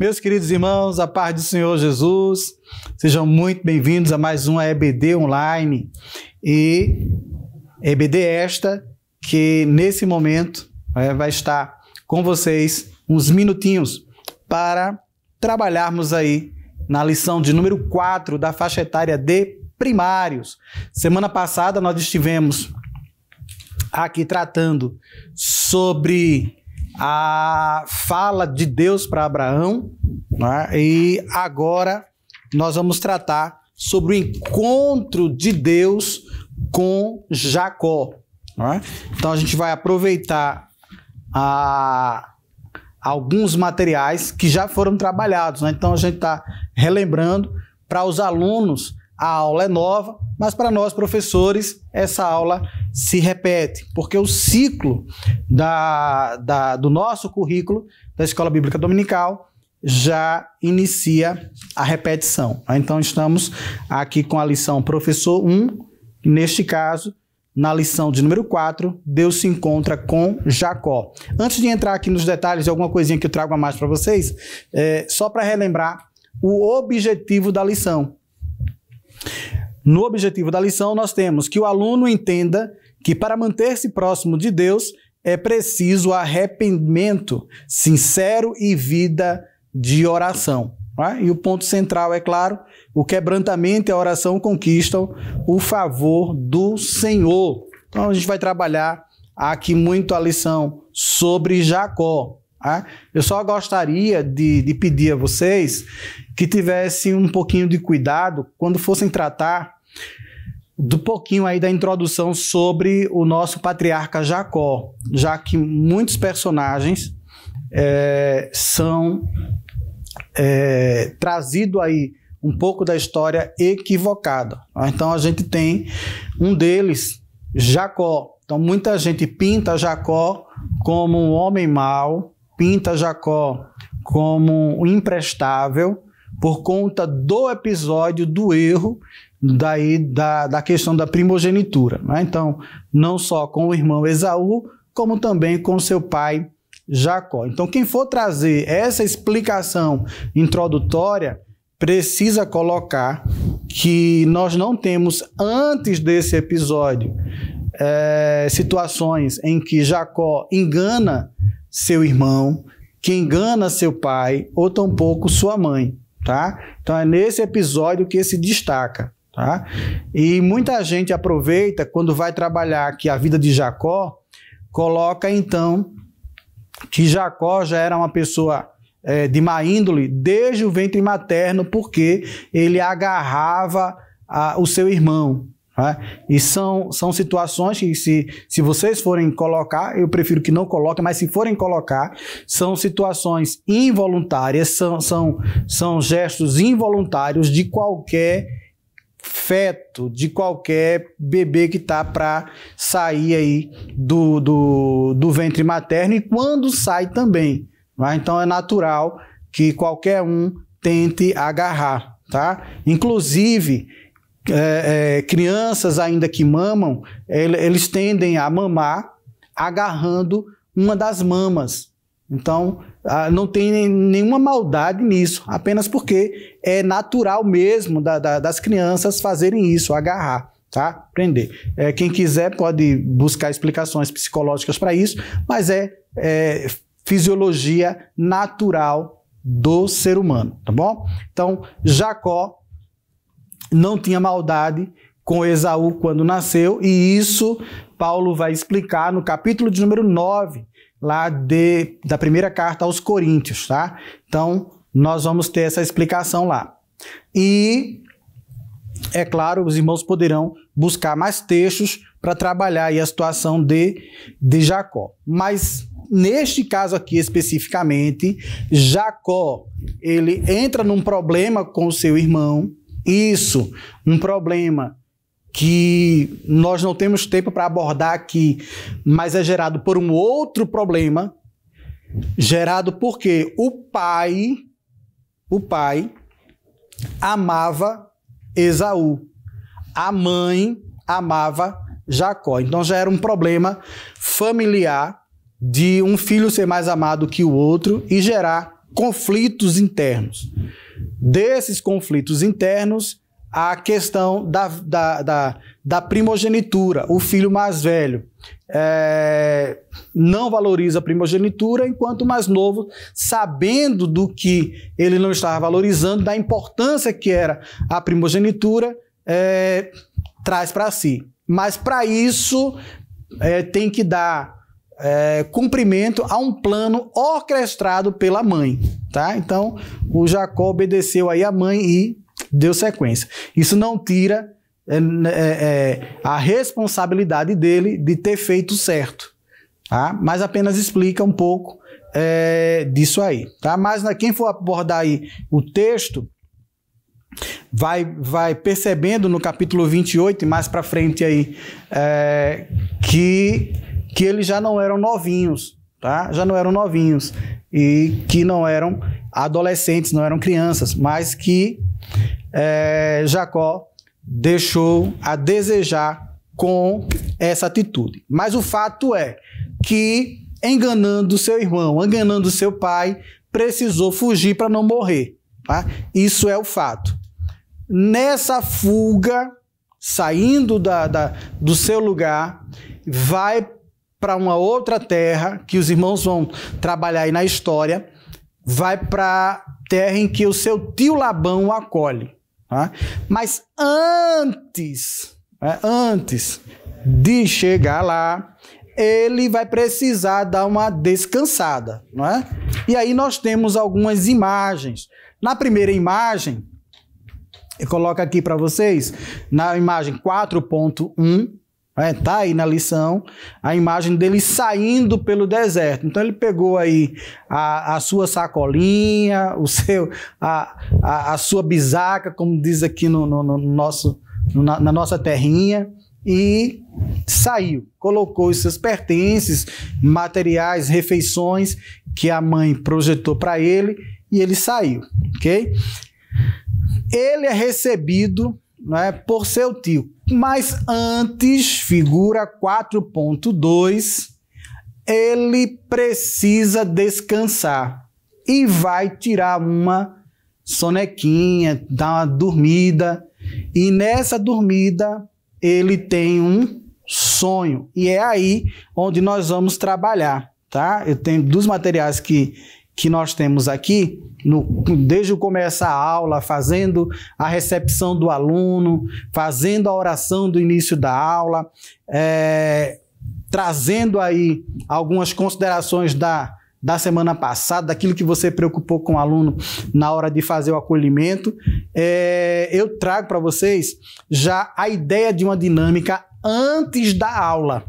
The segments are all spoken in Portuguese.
Meus queridos irmãos, a paz do Senhor Jesus, sejam muito bem-vindos a mais uma EBD Online. E EBD esta que nesse momento vai estar com vocês uns minutinhos para trabalharmos aí na lição de número 4 da faixa etária de primários. Semana passada nós estivemos aqui tratando sobre a fala de Deus para Abraão, né? E agora nós vamos tratar sobre o encontro de Deus com Jacó, né? Então a gente vai aproveitar alguns materiais que já foram trabalhados, né? Então a gente está relembrando. Para os alunos a aula é nova, mas para nós professores essa aula se repete, porque o ciclo do nosso currículo da Escola Bíblica Dominical já inicia a repetição. Então estamos aqui com a lição Professor 1, neste caso, na lição de número 4, Deus se encontra com Jacó. Antes de entrar aqui nos detalhes de alguma coisinha que eu trago a mais para vocês, só para relembrar o objetivo da lição. No objetivo da lição, nós temos que o aluno entenda que para manter-se próximo de Deus é preciso arrependimento sincero e vida de oração. Né? E o ponto central é claro, o quebrantamento e a oração conquistam o favor do Senhor. Então a gente vai trabalhar aqui muito a lição sobre Jacó. Tá? Eu só gostaria de pedir a vocês que tivessem um pouquinho de cuidado quando fossem tratar do pouquinho aí da introdução sobre o nosso patriarca Jacó, já que muitos personagens são trazidos aí um pouco da história equivocada. Então a gente tem um deles, Jacó. Então muita gente pinta Jacó como um homem mau, pinta Jacó como um imprestável por conta do episódio do erro da questão da primogenitura. Né? Então, não só com o irmão Esaú, como também com seu pai Jacó. Então, quem for trazer essa explicação introdutória, precisa colocar que nós não temos, antes desse episódio, situações em que Jacó engana seu irmão, que engana seu pai, ou tampouco sua mãe, tá? Então é nesse episódio que se destaca, tá? E muita gente aproveita, quando vai trabalhar aqui a vida de Jacó, coloca então que Jacó já era uma pessoa de má índole desde o ventre materno, porque ele agarrava o seu irmão. E são situações que se vocês forem colocar, eu prefiro que não coloquem, mas se forem colocar, são situações involuntárias, são gestos involuntários de qualquer feto, de qualquer bebê que está para sair aí do ventre materno e quando sai também. Então é natural que qualquer um tente agarrar, tá? Inclusive, crianças ainda que mamam, eles tendem a mamar agarrando uma das mamas. Então, não tem nenhuma maldade nisso, apenas porque é natural mesmo das crianças fazerem isso, agarrar, tá? Prender. Quem quiser pode buscar explicações psicológicas para isso, mas é fisiologia natural do ser humano, tá bom? Então, Jacó não tinha maldade com Esaú quando nasceu, e isso Paulo vai explicar no capítulo de número 9, lá da primeira carta aos Coríntios, tá? Então, nós vamos ter essa explicação lá. E, é claro, os irmãos poderão buscar mais textos para trabalhar aí a situação de Jacó. Mas, neste caso aqui especificamente, Jacó, ele entra num problema com o seu irmão. Isso, um problema que nós não temos tempo para abordar aqui, mas é gerado por um outro problema, gerado porque o pai amava Esaú, a mãe amava Jacó. Então já era um problema familiar de um filho ser mais amado que o outro e gerar conflitos internos. Desses conflitos internos, a questão da primogenitura. O filho mais velho não valoriza a primogenitura, enquanto o mais novo, sabendo do que ele não estava valorizando, da importância que era a primogenitura, traz para si. Mas para isso tem que dar cumprimento a um plano orquestrado pela mãe, tá? Então o Jacó obedeceu aí a mãe e deu sequência. Isso não tira a responsabilidade dele de ter feito certo, tá? Mas apenas explica um pouco disso aí, tá? Mas quem for abordar aí o texto vai percebendo no capítulo 28 e mais para frente aí que eles já não eram novinhos, tá? Já não eram novinhos e que não eram adolescentes, não eram crianças, mas que Jacó deixou a desejar com essa atitude. Mas o fato é que, enganando seu irmão, enganando seu pai, precisou fugir para não morrer, tá? Isso é o fato. Nessa fuga, saindo do seu lugar, vai para uma outra terra, que os irmãos vão trabalhar aí na história, vai para a terra em que o seu tio Labão o acolhe. Tá? Mas antes de chegar lá, ele vai precisar dar uma descansada, não é? E aí nós temos algumas imagens. Na primeira imagem, eu coloco aqui para vocês, na imagem 4.1, tá aí na lição, a imagem dele saindo pelo deserto. Então ele pegou aí a sua sacolinha, a sua bisaca, como diz aqui na nossa terrinha, e saiu. Colocou os seus pertences, materiais, refeições que a mãe projetou para ele, e ele saiu, ok? Ele é recebido, né, por seu tio. Mas antes, figura 4.2, ele precisa descansar e vai tirar uma sonequinha, dar uma dormida, e nessa dormida ele tem um sonho, e é aí onde nós vamos trabalhar, tá? Eu tenho dos materiais que nós temos aqui, desde o começo da aula, fazendo a recepção do aluno, fazendo a oração do início da aula, trazendo aí algumas considerações da semana passada, daquilo que você preocupou com o aluno na hora de fazer o acolhimento. Eu trago para vocês já a ideia de uma dinâmica antes da aula.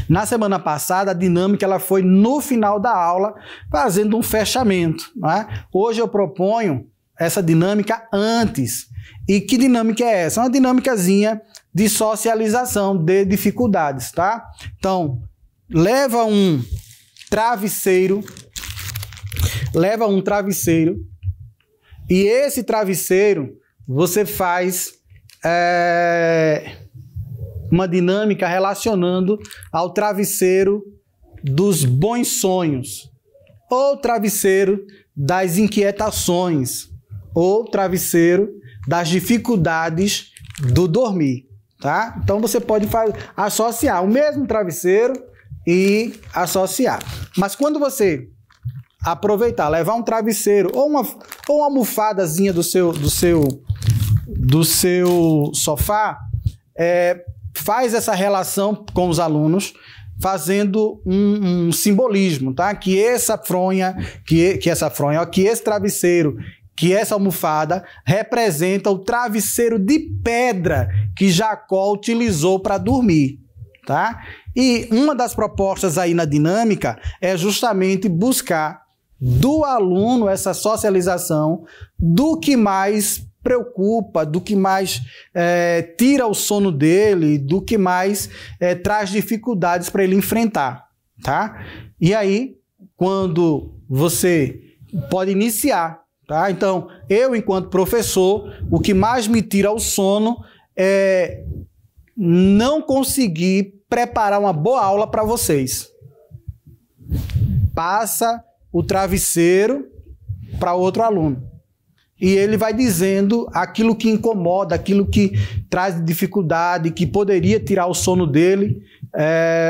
Na semana passada, a dinâmica ela foi no final da aula, fazendo um fechamento, não é? Hoje eu proponho essa dinâmica antes. E que dinâmica é essa? Uma dinâmicazinha de socialização de dificuldades, tá? Então, leva um travesseiro, e esse travesseiro você faz uma dinâmica relacionando ao travesseiro dos bons sonhos, ou travesseiro das inquietações, ou travesseiro das dificuldades do dormir, tá? Então você pode associar o mesmo travesseiro e associar. Mas quando você aproveitar, levar um travesseiro ou uma almofadazinha do seu sofá, faz essa relação com os alunos, fazendo um simbolismo, tá? Que essa fronha, que esse travesseiro, que essa almofada representa o travesseiro de pedra que Jacó utilizou para dormir, tá? E uma das propostas aí na dinâmica é justamente buscar do aluno essa socialização do que mais preocupa, do que mais tira o sono dele, do que mais traz dificuldades para ele enfrentar, tá? E aí, quando você pode iniciar, tá? Então, eu, enquanto professor, o que mais me tira o sono é não conseguir preparar uma boa aula para vocês. Passa o travesseiro para outro aluno. E ele vai dizendo aquilo que incomoda, aquilo que traz dificuldade, que poderia tirar o sono dele,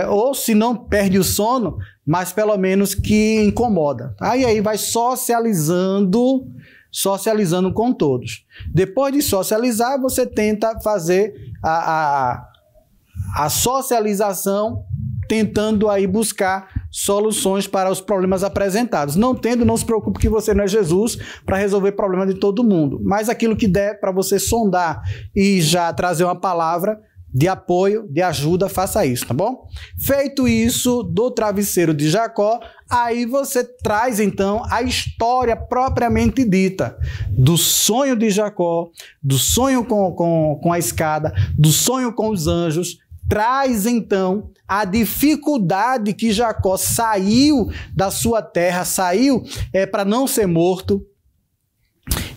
ou se não perde o sono, mas pelo menos que incomoda. E aí vai socializando com todos. Depois de socializar, você tenta fazer a socialização, tentando aí buscar soluções para os problemas apresentados. Não tendo, não se preocupe que você não é Jesus para resolver problema de todo mundo. Mas aquilo que der para você sondar e já trazer uma palavra de apoio, de ajuda, faça isso, tá bom? Feito isso do travesseiro de Jacó, aí você traz então a história propriamente dita do sonho de Jacó, do sonho com a escada, do sonho com os anjos. Traz então a dificuldade que Jacó saiu da sua terra, saiu para não ser morto,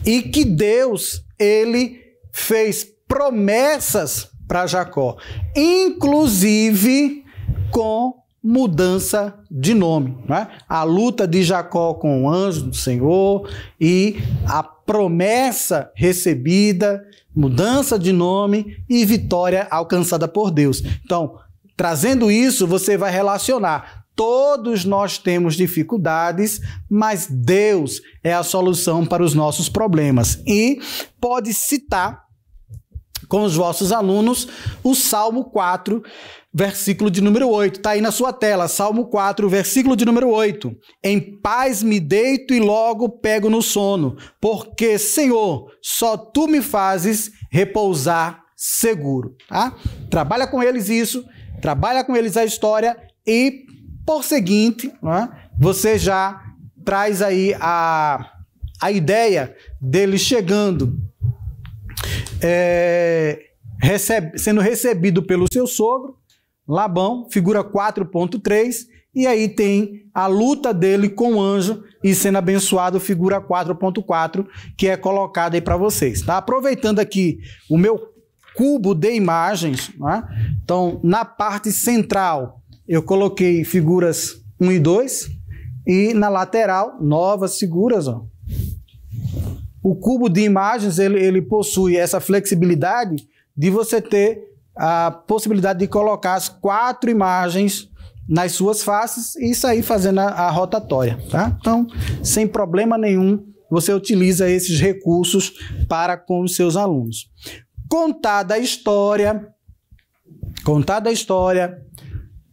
e que Deus, ele fez promessas para Jacó, inclusive com mudança de nome, né? A luta de Jacó com o anjo do Senhor e a promessa recebida, mudança de nome e vitória alcançada por Deus. Então, trazendo isso, você vai relacionar. Todos nós temos dificuldades, mas Deus é a solução para os nossos problemas. E pode citar com os vossos alunos o Salmo 4, versículo de número 8. Está aí na sua tela, Salmo 4, versículo de número 8. Em paz me deito e logo pego no sono, porque, Senhor, só Tu me fazes repousar seguro. Tá? Trabalha com eles isso, trabalha com eles a história e, por seguinte, né, você já traz aí a ideia deles chegando, sendo recebido pelo seu sogro, Labão, figura 4.3, e aí tem a luta dele com o anjo e sendo abençoado, figura 4.4, que é colocada aí para vocês. Tá? Aproveitando aqui o meu cubo de imagens, né? Então, na parte central, eu coloquei figuras 1 e 2, e na lateral, novas figuras, ó. O cubo de imagens, ele possui essa flexibilidade de você ter a possibilidade de colocar as 4 imagens nas suas faces e sair fazendo a rotatória, tá? Então, sem problema nenhum, você utiliza esses recursos para com os seus alunos. Contada a história,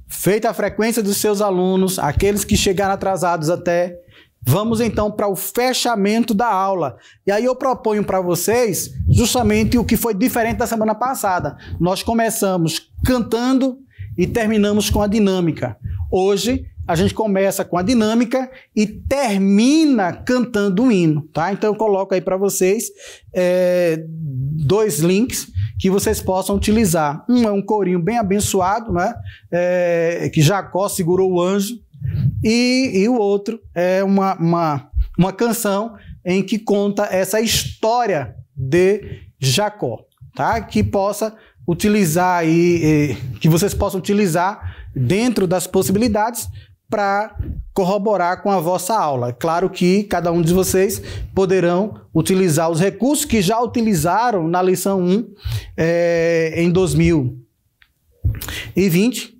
feita a frequência dos seus alunos, aqueles que chegaram atrasados até, vamos então para o fechamento da aula. E aí eu proponho para vocês justamente o que foi diferente da semana passada. Nós começamos cantando e terminamos com a dinâmica. Hoje a gente começa com a dinâmica e termina cantando um hino, tá? Então eu coloco aí para vocês 2 links que vocês possam utilizar. Um é um corinho bem abençoado, né? Que Jacó segurou o anjo. E o outro é uma canção em que conta essa história de Jacó, tá? Que possa utilizar aí, que vocês possam utilizar dentro das possibilidades para corroborar com a vossa aula. Claro que cada um de vocês poderão utilizar os recursos que já utilizaram na lição 1 em 2020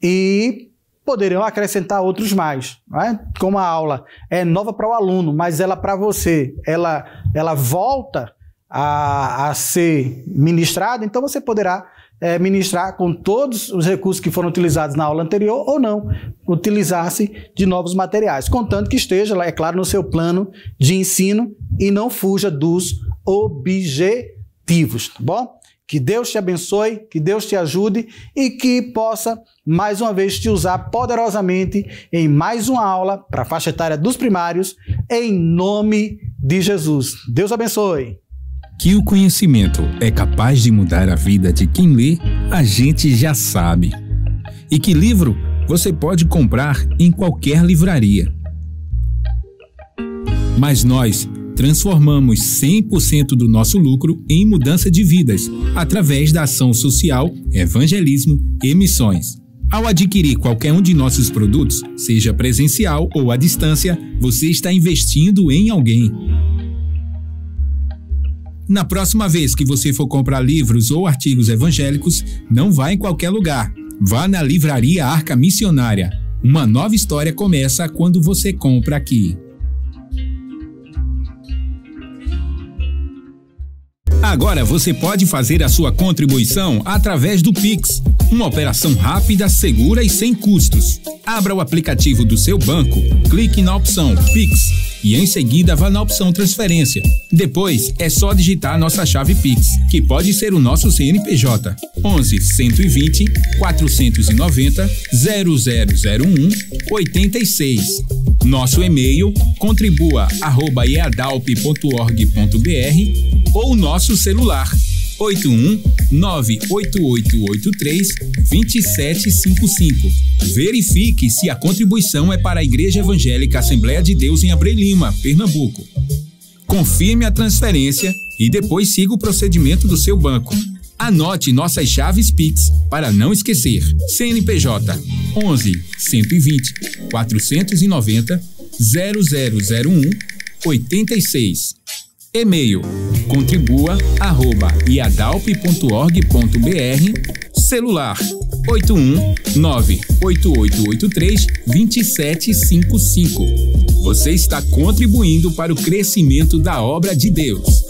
e poderão acrescentar outros mais, né? Como a aula é nova para o aluno, mas ela para você, ela volta a ser ministrada, então você poderá ministrar com todos os recursos que foram utilizados na aula anterior ou não, utilizar-se de novos materiais, contanto que esteja, é claro, no seu plano de ensino e não fuja dos objetivos, tá bom? Que Deus te abençoe, que Deus te ajude e que possa, mais uma vez, te usar poderosamente em mais uma aula para a faixa etária dos primários, em nome de Jesus. Deus abençoe. Que o conhecimento é capaz de mudar a vida de quem lê, a gente já sabe. E que livro você pode comprar em qualquer livraria. Mas nós transformamos 100% do nosso lucro em mudança de vidas, através da ação social, evangelismo e missões. Ao adquirir qualquer um de nossos produtos, seja presencial ou à distância, você está investindo em alguém. Na próxima vez que você for comprar livros ou artigos evangélicos, não vá em qualquer lugar. Vá na Livraria Arca Missionária. Uma nova história começa quando você compra aqui. Agora você pode fazer a sua contribuição através do Pix, uma operação rápida, segura e sem custos. Abra o aplicativo do seu banco, clique na opção Pix e em seguida vá na opção Transferência. Depois é só digitar nossa chave Pix, que pode ser o nosso CNPJ 11 120 490 0001 86. Nosso e-mail contribua@eadalp.org.br ou nosso celular 81-98883-2755. Verifique se a contribuição é para a Igreja Evangélica Assembleia de Deus em Abreu Lima, Pernambuco. Confirme a transferência e depois siga o procedimento do seu banco. Anote nossas chaves Pix para não esquecer. CNPJ 11 120 490 0001 86. E-mail contribua@iadalp.org.br. Celular 81-98883-2755. Você está contribuindo para o crescimento da obra de Deus.